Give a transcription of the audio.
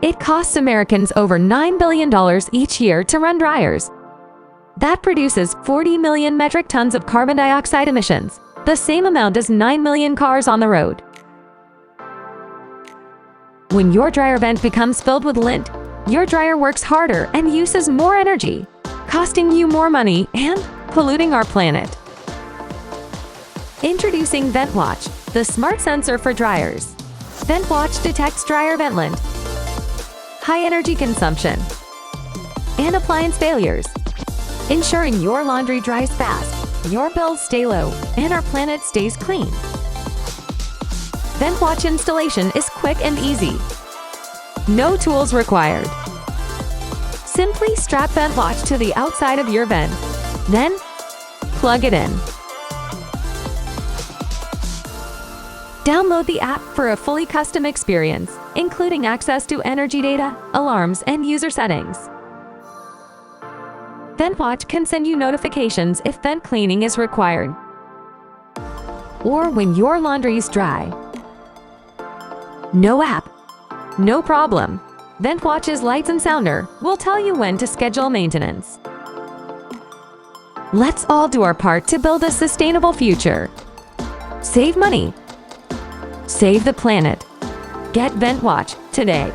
It costs Americans over $9 billion each year to run dryers. That produces 40 million metric tons of carbon dioxide emissions, the same amount as 9 million cars on the road. When your dryer vent becomes filled with lint, your dryer works harder and uses more energy, costing you more money and polluting our planet. Introducing VentWatch, the smart sensor for dryers. VentWatch detects dryer vent lint, high energy consumption, and appliance failures, ensuring your laundry dries fast, your bills stay low, and our planet stays clean. VentWatch installation is quick and easy. No tools required. Simply strap VentWatch to the outside of your vent, then plug it in. Download the app for a fully custom experience, including access to energy data, alarms, and user settings. VentWatch can send you notifications if vent cleaning is required, or when your laundry is dry. No app, no problem. VentWatch's lights and sounder will tell you when to schedule maintenance. Let's all do our part to build a sustainable future. Save money. Save the planet. Get VentWatch today.